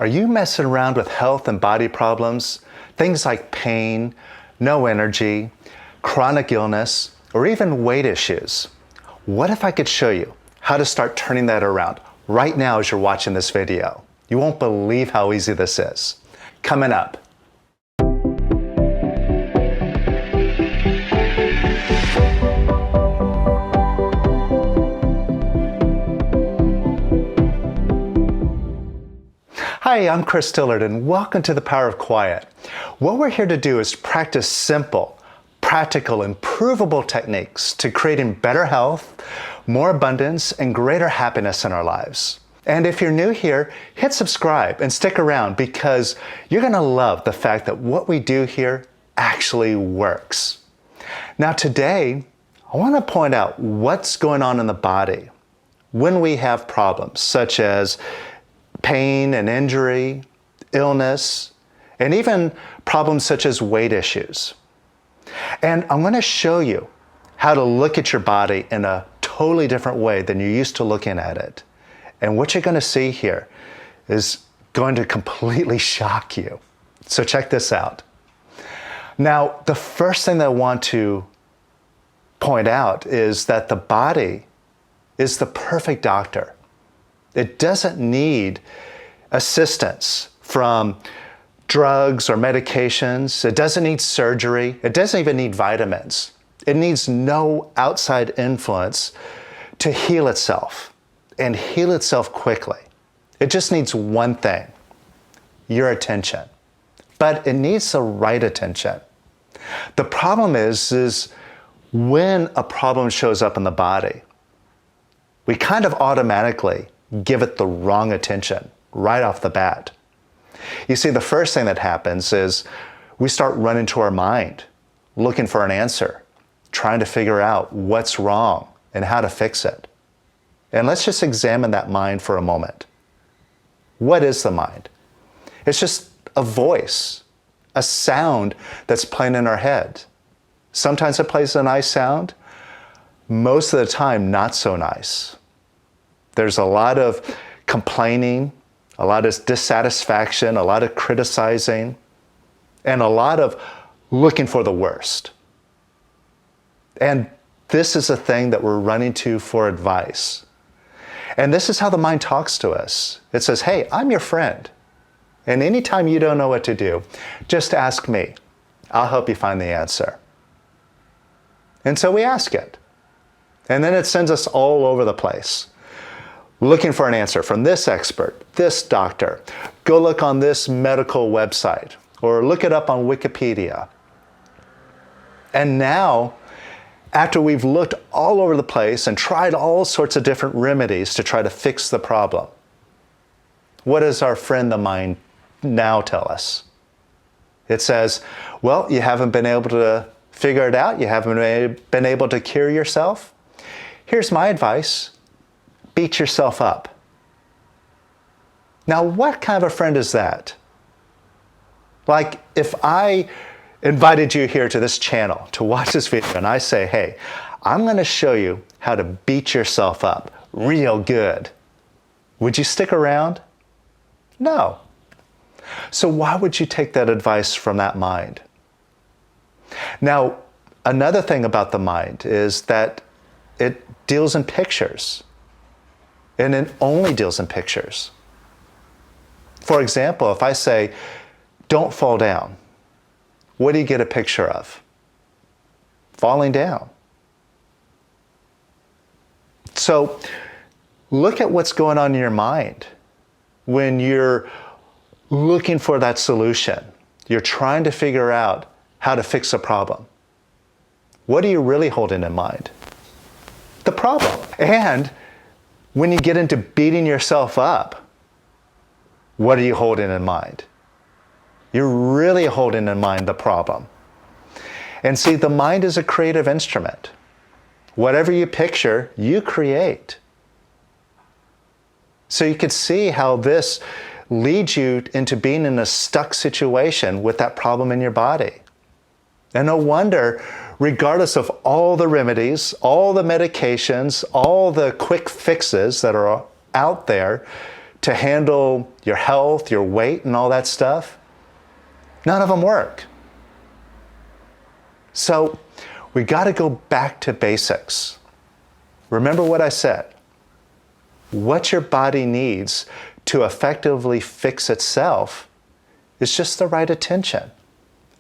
Are you messing around with health and body problems? Things like pain, no energy, chronic illness, or even weight issues? What if I could show you how to start turning that around right now as you're watching this video? You won't believe how easy this is. Coming up. Hi, I'm Kris Dillard and welcome to the Power of Quiet. What we're here to do is practice simple, practical, and provable techniques to creating better health, more abundance, and greater happiness in our lives. And if you're new here, hit subscribe and stick around because you're going to love the fact that what we do here actually works. Now today, I want to point out what's going on in the body when we have problems such as pain and injury, illness, and even problems such as weight issues. And I'm going to show you how to look at your body in a totally different way than you're used to looking at it. And what you're going to see here is going to completely shock you. So check this out. Now, the first thing that I want to point out is that the body is the perfect doctor. It doesn't need assistance from drugs or medications. It doesn't need surgery. It doesn't even need vitamins. It needs no outside influence to heal itself and heal itself quickly. It just needs one thing, your attention. But it needs the right attention. The problem is when a problem shows up in the body, we kind of automatically give it the wrong attention right off the bat. You see, the first thing that happens is we start running to our mind, looking for an answer, trying to figure out what's wrong and how to fix it. And let's just examine that mind for a moment. What is the mind? It's just a voice, a sound that's playing in our head. Sometimes it plays a nice sound, most of the time not so nice. There's a lot of complaining, a lot of dissatisfaction, a lot of criticizing, and a lot of looking for the worst. And this is a thing that we're running to for advice. And this is how the mind talks to us. It says, hey, I'm your friend. And anytime you don't know what to do, just ask me. I'll help you find the answer. And so we ask it. And then it sends us all over the place, looking for an answer from this expert, this doctor. Go look on this medical website or look it up on Wikipedia. And now, after we've looked all over the place and tried all sorts of different remedies to try to fix the problem, what does our friend the mind now tell us? It says, well, you haven't been able to figure it out. You haven't been able to cure yourself. Here's my advice. Beat yourself up. Now, what kind of a friend is that? Like if I invited you here to this channel to watch this video and I say, hey, I'm going to show you how to beat yourself up real good. Would you stick around? No. So why would you take that advice from that mind? Now, another thing about the mind is that it deals in pictures. And it only deals in pictures. For example, if I say, don't fall down, what do you get a picture of? Falling down. So look at what's going on in your mind when you're looking for that solution. You're trying to figure out how to fix a problem. What are you really holding in mind? The problem. And when you get into beating yourself up, what are you holding in mind? You're really holding in mind the problem. And see, the mind is a creative instrument. Whatever you picture, you create. So you could see how this leads you into being in a stuck situation with that problem in your body. And no wonder, regardless of all the remedies, all the medications, all the quick fixes that are out there to handle your health, your weight, and all that stuff, none of them work. So we got to go back to basics. Remember what I said. What your body needs to effectively fix itself is just the right attention,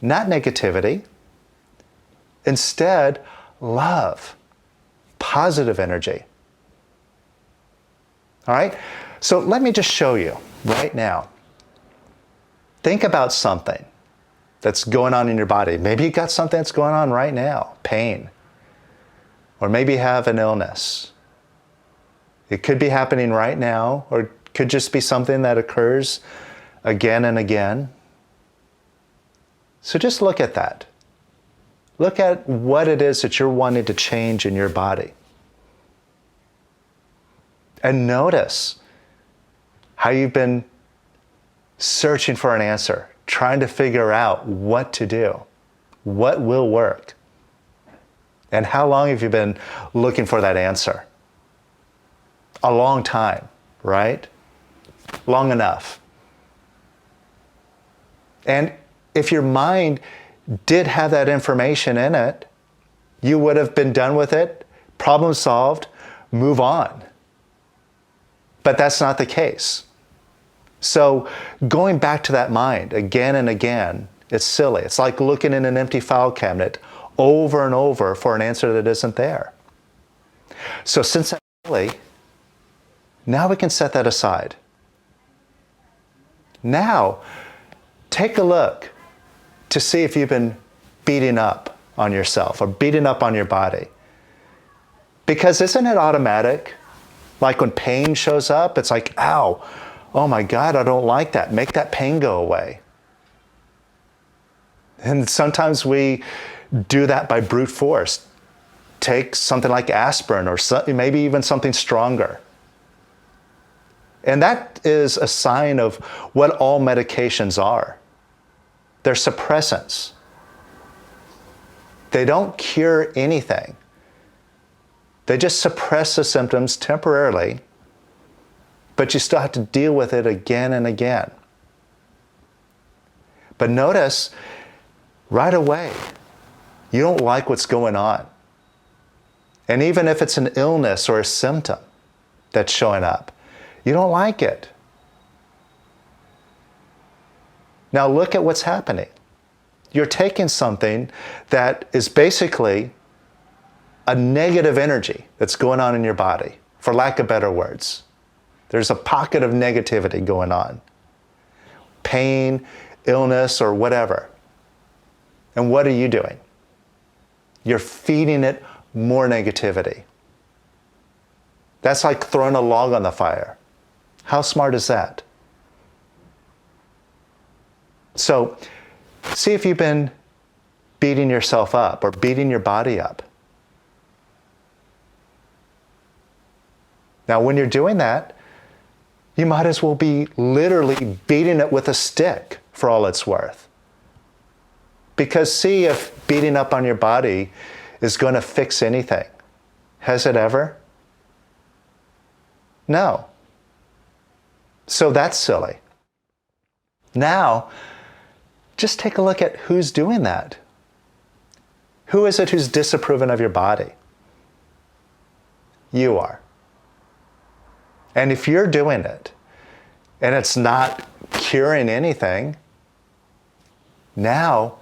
not negativity. Instead, love, positive energy. All right? So let me just show you right now. Think about something that's going on in your body. Maybe you got something that's going on right now, pain. Or maybe you have an illness. It could be happening right now, or it could just be something that occurs again and again. So just look at that. Look at what it is that you're wanting to change in your body. And notice how you've been searching for an answer, trying to figure out what to do, what will work. And how long have you been looking for that answer? A long time, right? Long enough. And if your mind did have that information in it, you would have been done with it, problem solved, move on. But that's not the case. So going back to that mind again and again, it's silly. It's like looking in an empty file cabinet over and over for an answer that isn't there. So since that's silly, now we can set that aside. Now, take a look to see if you've been beating up on yourself or beating up on your body. Because isn't it automatic? Like when pain shows up, it's like, ow, oh my God, I don't like that. Make that pain go away. And sometimes we do that by brute force. Take something like aspirin or maybe even something stronger. And that is a sign of what all medications are. They're suppressants. They don't cure anything. They just suppress the symptoms temporarily, but you still have to deal with it again and again. But notice, right away, you don't like what's going on. And even if it's an illness or a symptom that's showing up, you don't like it. Now look at what's happening. You're taking something that is basically a negative energy that's going on in your body, for lack of better words. There's a pocket of negativity going on. Pain, illness, or whatever. And what are you doing? You're feeding it more negativity. That's like throwing a log on the fire. How smart is that? So, see if you've been beating yourself up or beating your body up. Now, when you're doing that, you might as well be literally beating it with a stick for all it's worth. Because see if beating up on your body is going to fix anything. Has it ever? No. So that's silly. Now, just take a look at who's doing that. Who is it who's disapproving of your body? You are. And if you're doing it, and it's not curing anything, now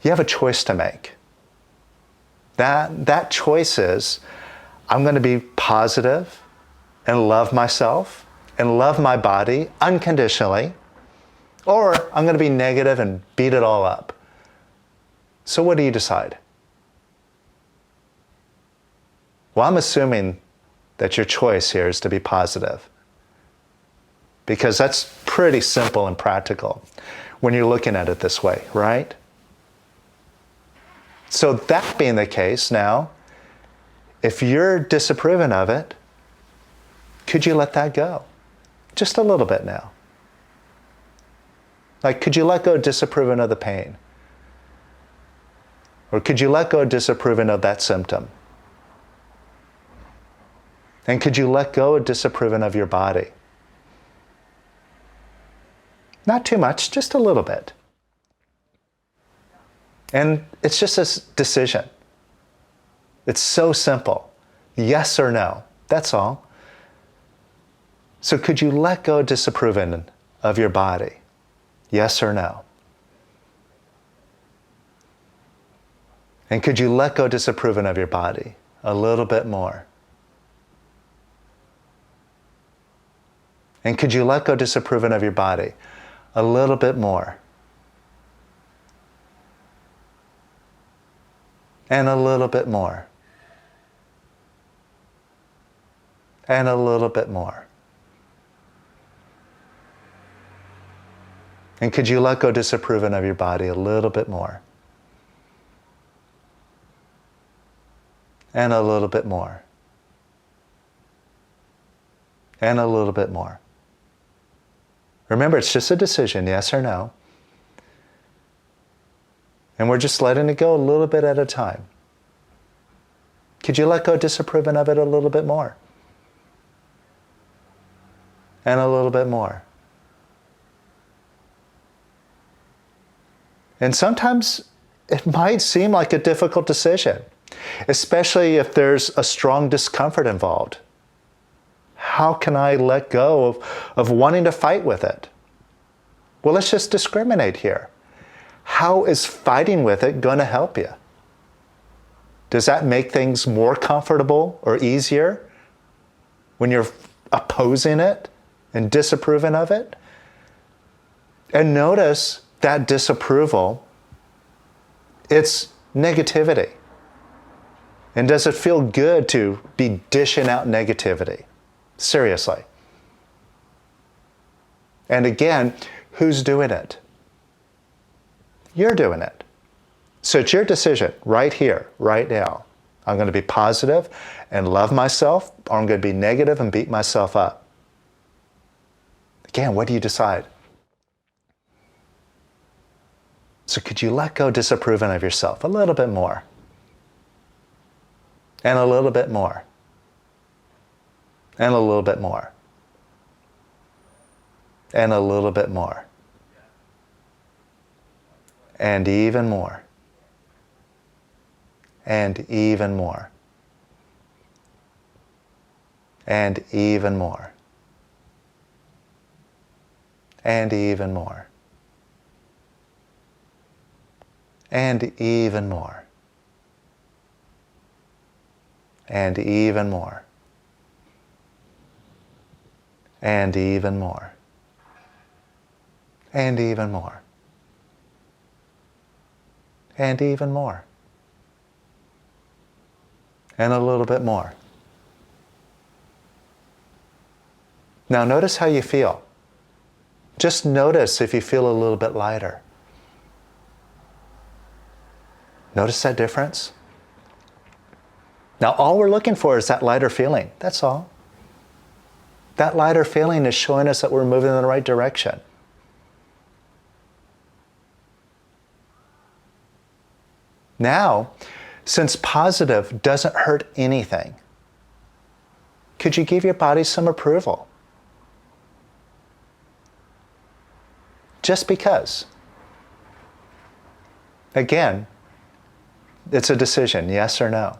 you have a choice to make. That choice is, I'm going to be positive and love myself and love my body unconditionally, or I'm going to be negative and beat it all up. So what do you decide? Well, I'm assuming that your choice here is to be positive, because that's pretty simple and practical when you're looking at it this way, right? So that being the case now, if you're disapproving of it, could you let that go? Just a little bit now. Like, could you let go of disapproving of the pain? Or could you let go of disapproving of that symptom? And could you let go of disapproving of your body? Not too much, just a little bit. And it's just a decision. It's so simple. Yes or no. That's all. So could you let go of disapproving of your body? Yes or no? And could you let go of disapproving of your body a little bit more? And could you let go of disapproving of your body a little bit more? And a little bit more. And a little bit more. And could you let go disapproving of your body a little bit more? And a little bit more. And a little bit more. Remember, it's just a decision, yes or no. And we're just letting it go a little bit at a time. Could you let go disapproving of it a little bit more? And a little bit more. And sometimes it might seem like a difficult decision, especially if there's a strong discomfort involved. How can I let go of wanting to fight with it? Well, let's just discriminate here. How is fighting with it going to help you? Does that make things more comfortable or easier when you're opposing it and disapproving of it? And notice that disapproval, it's negativity. And does it feel good to be dishing out negativity? Seriously. And again, who's doing it? You're doing it. So it's your decision right here, right now. I'm going to be positive and love myself, or I'm going to be negative and beat myself up. Again, what do you decide? So could you let go disapproving of yourself a little bit more? And a little bit more. And a little bit more. And a little bit more. And even more. And even more. And even more. And even more. And even more. And even more. And even more. And even more. And even more. And a little bit more. Now notice how you feel. Just notice if you feel a little bit lighter. Notice that difference? Now all we're looking for is that lighter feeling. That's all. That lighter feeling is showing us that we're moving in the right direction. Now, since positive doesn't hurt anything, could you give your body some approval? Just because. Again, it's a decision, yes or no.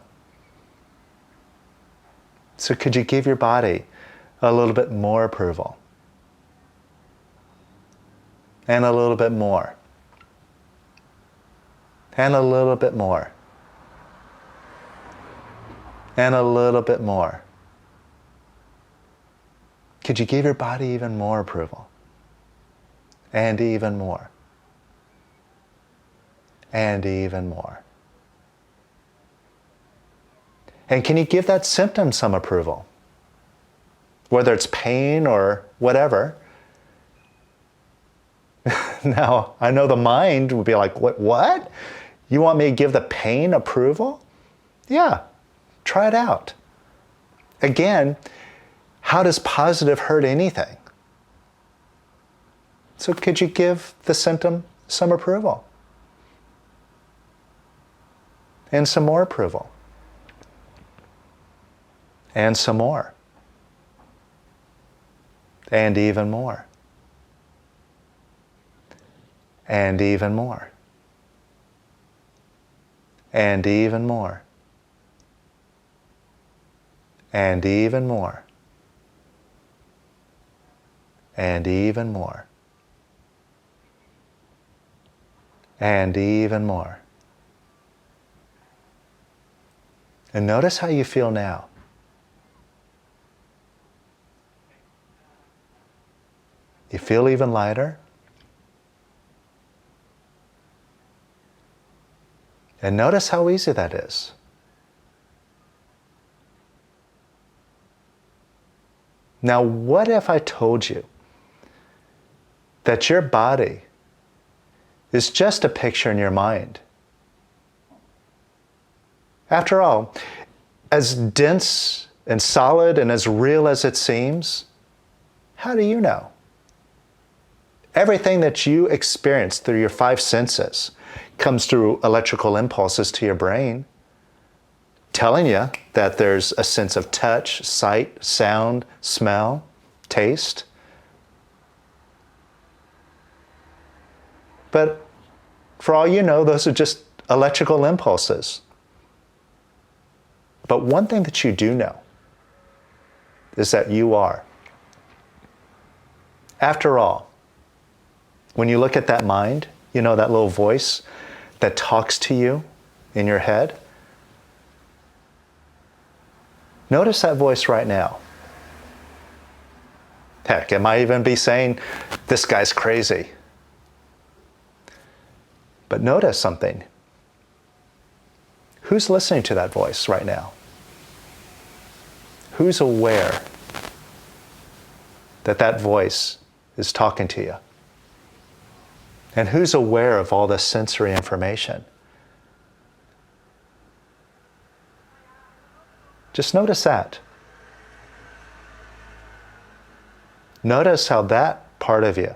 So could you give your body a little bit more approval? And a little bit more. And a little bit more. And a little bit more. Could you give your body even more approval? And even more. And even more. And can you give that symptom some approval? Whether it's pain or whatever. Now, I know the mind would be like, what? You want me to give the pain approval? Yeah, try it out. Again, how does positive hurt anything? So could you give the symptom some approval? And some more approval. And some more. And even more. And even more. And even more. And even more. And even more. And even more. And notice how you feel now. You feel even lighter? And notice how easy that is. Now, what if I told you that your body is just a picture in your mind? After all, as dense and solid and as real as it seems, how do you know? Everything that you experience through your five senses comes through electrical impulses to your brain, telling you that there's a sense of touch, sight, sound, smell, taste. But for all you know, those are just electrical impulses. But one thing that you do know is that you are. After all, when you look at that mind, you know, that little voice that talks to you in your head, notice that voice right now. Heck, it might even be saying, this guy's crazy. But notice something. Who's listening to that voice right now? Who's aware that that voice is talking to you? And who's aware of all this sensory information? Just notice that. Notice how that part of you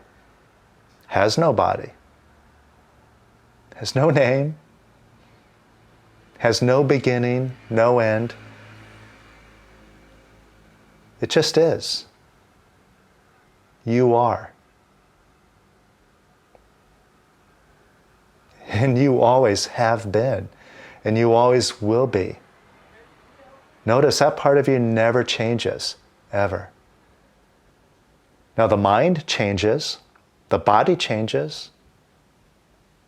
has no body, has no name, has no beginning, no end. It just is. You are. And you always have been, and you always will be. Notice that part of you never changes, ever. Now the mind changes, the body changes,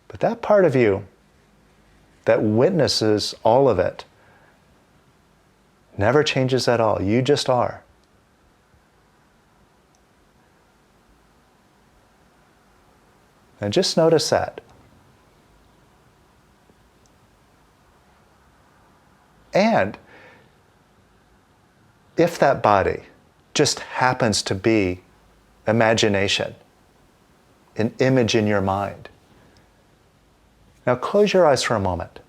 but that part of you that witnesses all of it never changes at all. You just are. And just notice that. And if that body just happens to be imagination, an image in your mind, now close your eyes for a moment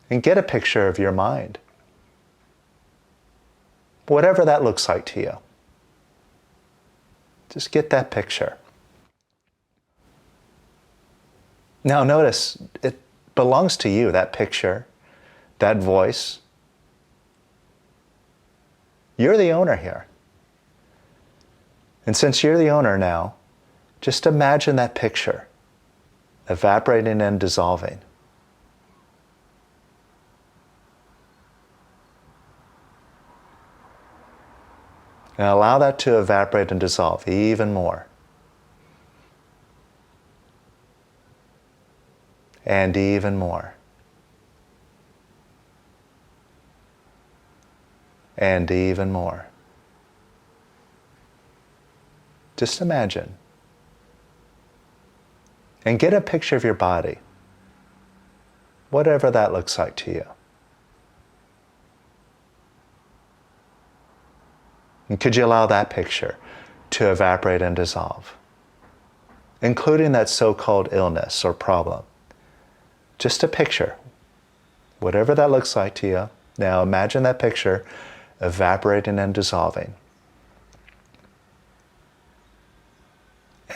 and get a picture of your mind, whatever that looks like to you. Just get that picture. Now notice, it belongs to you, that picture, that voice. You're the owner here. And since you're the owner now, just imagine that picture evaporating and dissolving. And allow that to evaporate and dissolve even more. And even more. And even more. Just imagine. And get a picture of your body, whatever that looks like to you. And could you allow that picture to evaporate and dissolve, including that so-called illness or problem? Just a picture, whatever that looks like to you. Now imagine that picture evaporating and dissolving.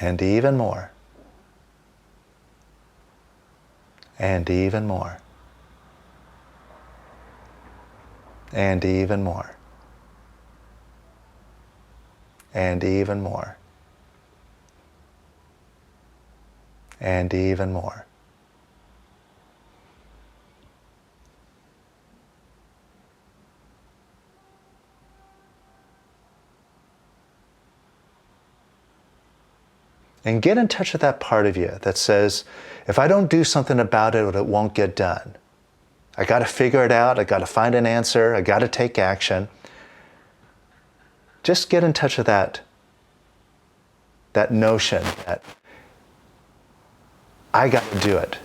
And even more. And even more. And even more. And even more. and even more. And get in touch with that part of you that says, if I don't do something about it, it won't get done. I got to figure it out. I got to find an answer. I got to take action. Just get in touch with that notion that I got to do it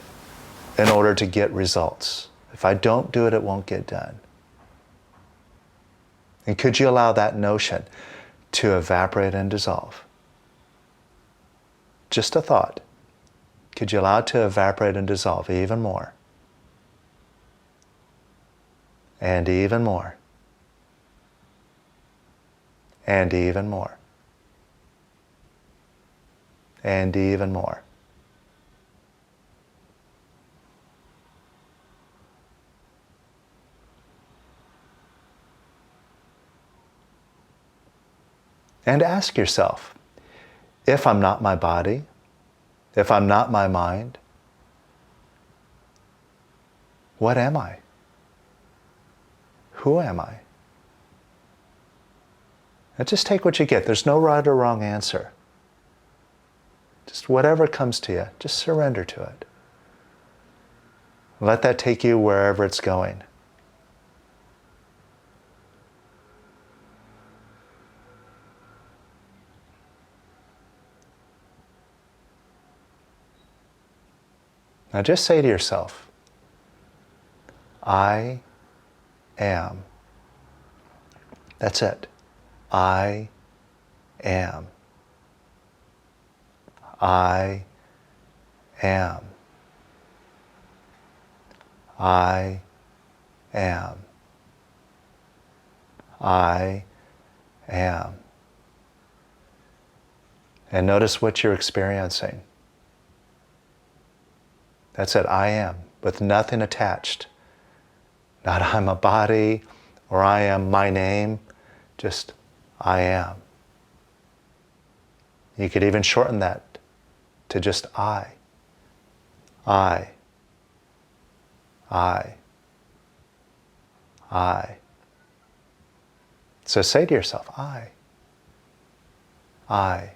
in order to get results. If I don't do it, it won't get done. And could you allow that notion to evaporate and dissolve? Just a thought. Could you allow it to evaporate and dissolve even more? And even more. And even more. And even more. And ask yourself, if I'm not my body, if I'm not my mind, what am I? Who am I? And just take what you get. There's no right or wrong answer. Just whatever comes to you, just surrender to it. Let that take you wherever it's going. Now just say to yourself, I am. That's it. I am. I am. I am. I am. And notice what you're experiencing. That's it, I am, with nothing attached. Not I'm a body, or I am my name, just I am. You could even shorten that to just I. I. I. I. So say to yourself, I. I.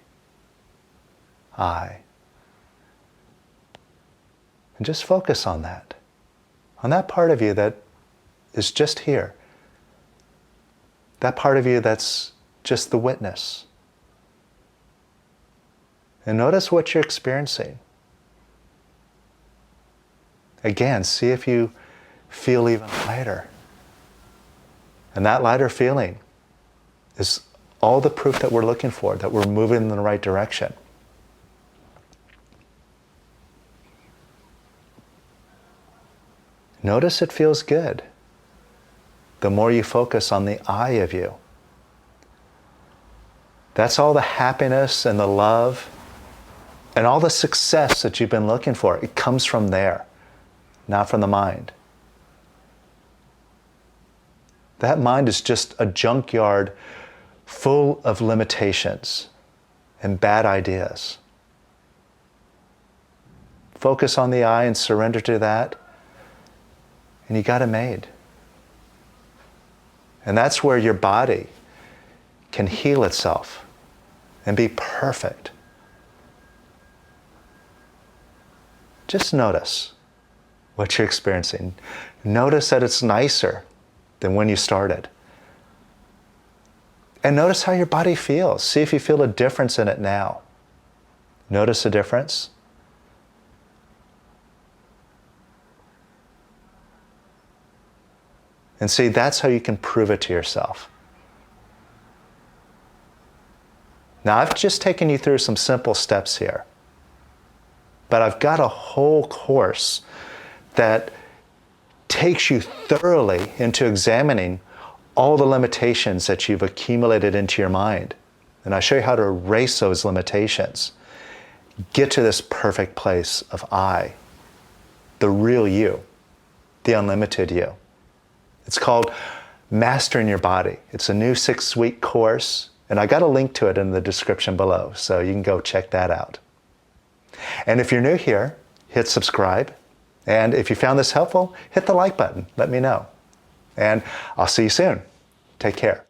I. And just focus on that part of you that is just here. That part of you that's just the witness. And notice what you're experiencing. Again, see if you feel even lighter. And that lighter feeling is all the proof that we're looking for, that we're moving in the right direction. Notice it feels good. The more you focus on the I of you. That's all the happiness and the love and all the success that you've been looking for. It comes from there, not from the mind. That mind is just a junkyard full of limitations and bad ideas. Focus on the I and surrender to that, and you got it made. And that's where your body can heal itself and be perfect. Just notice what you're experiencing. Notice that it's nicer than when you started. And notice how your body feels. See if you feel a difference in it now. Notice a difference. And see, that's how you can prove it to yourself. Now, I've just taken you through some simple steps here. But I've got a whole course that takes you thoroughly into examining all the limitations that you've accumulated into your mind. And I show you how to erase those limitations. Get to this perfect place of I, the real you, the unlimited you. It's called Mastering Your Body. It's a new 6-week course, and I got a link to it in the description below, so you can go check that out. And if you're new here, hit subscribe. And if you found this helpful, hit the like button. Let me know. And I'll see you soon. Take care.